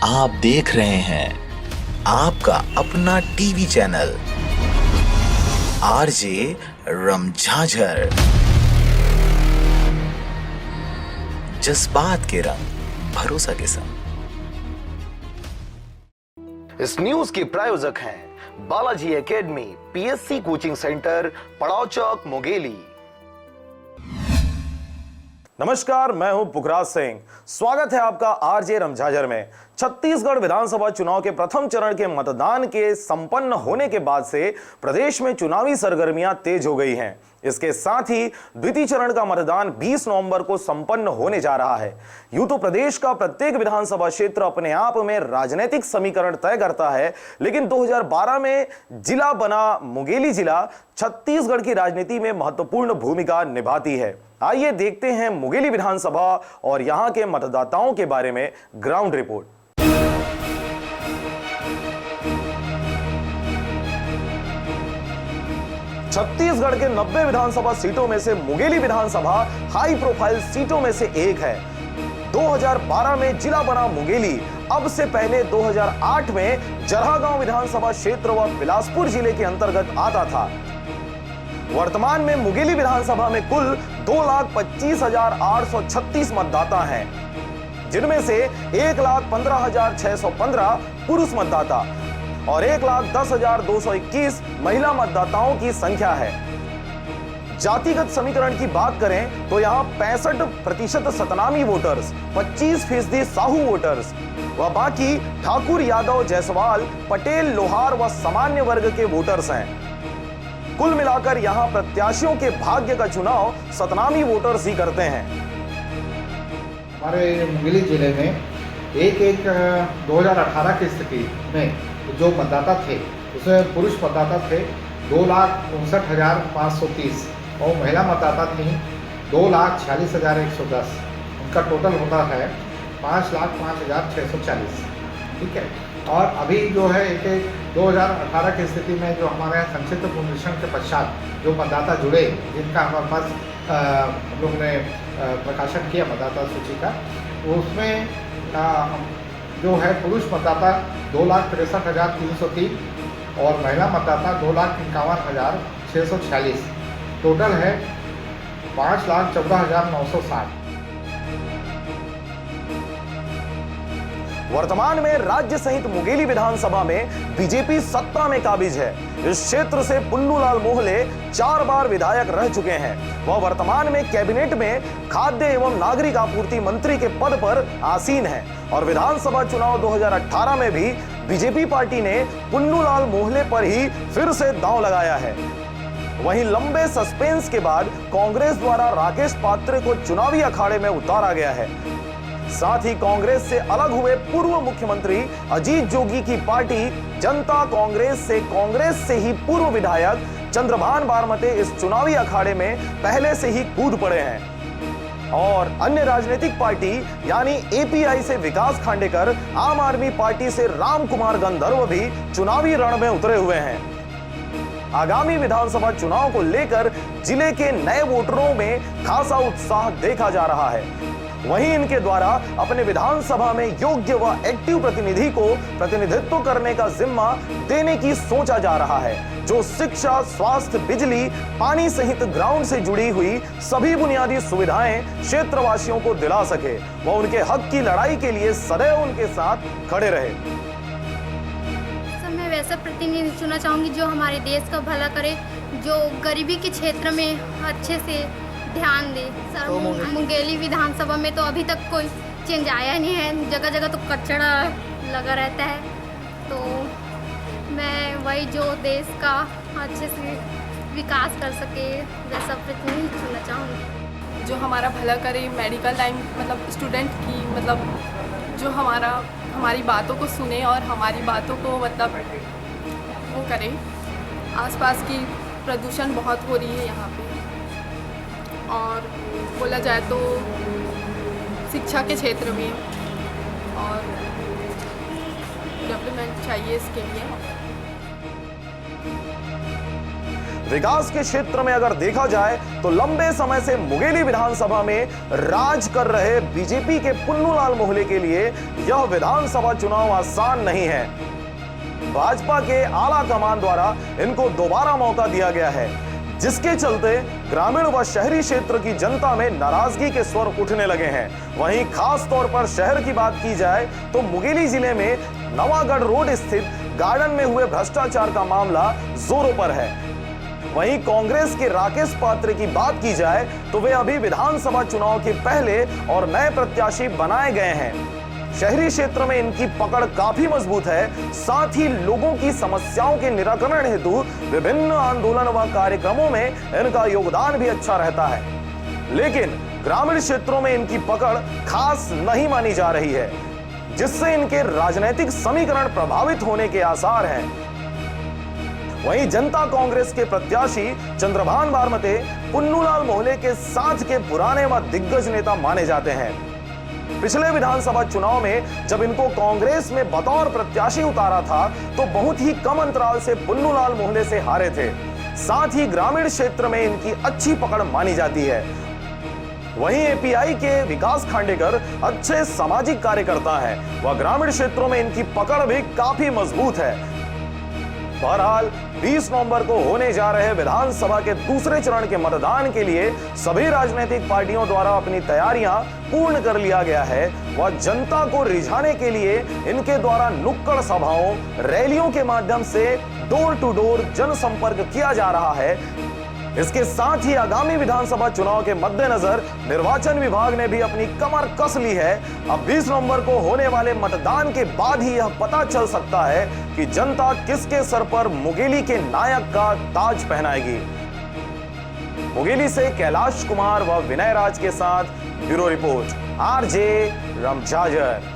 आप देख रहे हैं आपका अपना टीवी चैनल आरजे रमझाझर। जज्बात के रंग, भरोसा के संग। इस न्यूज के प्रायोजक हैं Balaji academy, PSC coaching centre, पड़ाव चौक, मुंगेली। नमस्कार, मैं हूं पुखराज सिंह। स्वागत है आपका आरजे रमझाझर में। छत्तीसगढ़ विधानसभा चुनाव के प्रथम चरण के मतदान के संपन्न होने के बाद से प्रदेश में चुनावी सरगर्मियां तेज हो गई हैं। इसके साथ ही द्वितीय चरण का मतदान 20 नवंबर को संपन्न होने जा रहा है। यूं तो प्रदेश का प्रत्येक विधानसभा क्षेत्र अपने आप में राजनीतिक समीकरण तय करता है, लेकिन 2012 में जिला बना मुंगेली जिला छत्तीसगढ़ की राजनीति में महत्वपूर्ण भूमिका निभाती है। आइए देखते हैं मुंगेली विधानसभा और यहां के मतदाताओं के बारे में ग्राउंड रिपोर्ट। छत्तीसगढ़ के 90 विधानसभा सीटों में से मुंगेली विधानसभा हाई प्रोफाइल सीटों में से एक है। 2012 में जिला बना मुंगेली अब से पहले 2008 में जरहागांव विधानसभा क्षेत्र व बिलासपुर जिले के अंतर्गत आता था। वर्तमान में मुंगेली विधानसभा में कुल 2,25,836 मतदाता हैं, जिनमें से 1,15,615 पुरुष मतदाता और 1,10,221 महिला मतदाताओं की संख्या है। जातिगत समीकरण की बात करें तो यहां 65% सतनामी वोटर्स, 25% साहू वोटर्स व बाकी ठाकुर, यादव, जायसवाल, पटेल, लोहार व सामान्य वर्ग के वोटर्स हैं। कुल मिलाकर यहां प्रत्याशियों के भाग्य का चुनाव सतनामी वोटर्स ही करते हैं। हमारे मुंगेली जिले में 2018 की स्थिति में जो मतदाता थे उसमें पुरुष मतदाता थे 2,59,530 और महिला मतदाता थी 2,46,110। उनका टोटल होता है 5,05,640। ठीक है। और अभी जो है 2018 की स्थिति में जो हमारे यहाँ संक्षिप्त पुनरीक्षण के पश्चात जो मतदाता जुड़े, जिनका हमारे पास हम लोग ने प्रकाशन किया मतदाता सूची का, उसमें जो है पुरुष मतदाता 2,63,303 और महिला मतदाता 2,51,646। टोटल है 5,14,960। वर्तमान में राज्य सहित मुंगेली विधानसभा में बीजेपी सत्ता में काबिज है। इस क्षेत्र से पुन्नूलाल मोहले 4 बार विधायक रह चुके हैं। वह वर्तमान में कैबिनेट में खाद्य एवं नागरिक आपूर्ति मंत्री के पद पर आसीन है और विधानसभा चुनाव 2018 में भी बीजेपी पार्टी ने पुन्नूलाल मोहले पर ही फिर से दांव लगाया है। वहीं लंबे सस्पेंस के बाद कांग्रेस द्वारा राकेश पात्रे को चुनावी अखाड़े में उतारा गया है। साथ ही कांग्रेस से अलग हुए पूर्व मुख्यमंत्री अजीत जोगी की पार्टी जनता कांग्रेस से ही पूर्व विधायक चंद्रभान बारमते इस चुनावी अखाड़े में पहले से ही कूद पड़े हैं और अन्य राजनीतिक पार्टी यानी एपीआई से विकास खांडेकर, आम आदमी पार्टी से राम कुमार गंधर्व भी चुनावी रण में उतरे हुए हैं। आगामी विधानसभा चुनाव को लेकर जिले के नए वोटरों में खासा उत्साह देखा जा रहा है। वहीं इनके द्वारा अपने विधानसभा में योग्य व एक्टिव प्रतिनिधि को प्रतिनिधित्व करने का जिम्मा देने की सोचा जा रहा है, जो शिक्षा, स्वास्थ्य, बिजली, पानी सहित ग्राउंड से जुड़ी हुई सभी बुनियादी सुविधाएं क्षेत्रवासियों को दिला सके व उनके हक की लड़ाई के लिए सदैव उनके साथ खड़े रहे। मैं वैसा प्रतिनिधि चुनना चाहूँगी जो हमारे देश का भला करे, जो गरीबी के क्षेत्र में अच्छे से ध्यान दे। सर, मुंगेली विधानसभा में तो अभी तक कोई चेंज आया नहीं है, जगह जगह तो कचरा लगा रहता है। तो मैं वही जो देश का अच्छे से विकास कर सके वैसा प्रतिनिधि चुनना चाहूँगी। जो हमारा भला करे, मेडिकल लाइन मतलब स्टूडेंट की मतलब जो हमारी बातों को सुने और हमारी बातों को मतलब वो करे। आसपास की प्रदूषण बहुत हो रही है यहाँ पे, और बोला जाए तो शिक्षा के क्षेत्र में और डेवलपमेंट चाहिए इसके लिए। विकास के क्षेत्र में अगर देखा जाए तो लंबे समय से मुंगेली विधानसभा में राज कर रहे बीजेपी के पुन्नूलाल मोहले के लिए यह विधानसभा चुनाव आसान नहीं है। भाजपा के आला कमान द्वारा इनको दोबारा मौका दिया गया है, जिसके चलते ग्रामीण व शहरी क्षेत्र की जनता में नाराजगी के स्वर उठने लगे हैं। वहीं खास तौर पर शहर की बात की जाए तो मुंगेली जिले में नवागढ़ रोड स्थित गार्डन में हुए भ्रष्टाचार का मामला जोरों पर है। वहीं कांग्रेस के राकेश पात्र की बात की जाए तो वे अभी विधानसभा चुनाव के पहले और नए प्रत्याशी बनाए गए हैं। शहरी क्षेत्र में इनकी पकड़ काफी मजबूत है, साथ ही लोगों की समस्याओं के निराकरण हेतु विभिन्न आंदोलन व कार्यक्रमों में इनका योगदान भी अच्छा रहता है। लेकिन ग्रामीण क्षेत्रों में इनकी पकड़ खास नहीं मानी जा रही है, जिससे इनके राजनीतिक समीकरण प्रभावित होने के आसार हैं। वहीं जनता कांग्रेस के प्रत्याशी चंद्रभान बारमते पुन्नूलाल मोहले के साथ के पुराने व दिग्गज नेता माने जाते हैं। पिछले विधानसभा चुनाव में जब इनको कांग्रेस में बतौर प्रत्याशी उतारा था तो बहुत ही कम अंतराल से पुन्नूलाल मोहले से हारे थे। साथ ही ग्रामीण क्षेत्र में इनकी अच्छी पकड़ मानी जाती है। वहीं एपीआई के विकास खांडेकर अच्छे सामाजिक कार्यकर्ता हैं। वह ग्रामीण क्षेत्रों में इनकी पकड़ भी काफी मजबूत है। बहरहाल 20 नवंबर को होने जा रहे विधानसभा के दूसरे चरण के मतदान के लिए सभी राजनीतिक पार्टियों द्वारा अपनी तैयारियां पूर्ण कर लिया गया है। वह जनता को रिझाने के लिए इनके द्वारा नुक्कड़ सभाओं, रैलियों के माध्यम से डोर टू डोर जनसंपर्क किया जा रहा है। इसके साथ ही आगामी विधानसभा चुनाव के मद्देनजर निर्वाचन विभाग ने भी अपनी कमर कस ली है। अब 20 नवंबर को होने वाले मतदान के बाद ही यह पता चल सकता है कि जनता किसके सर पर मुंगेली के नायक का ताज पहनाएगी। मुंगेली से कैलाश कुमार व विनय राज के साथ ब्यूरो रिपोर्ट, आरजे रमजाजर।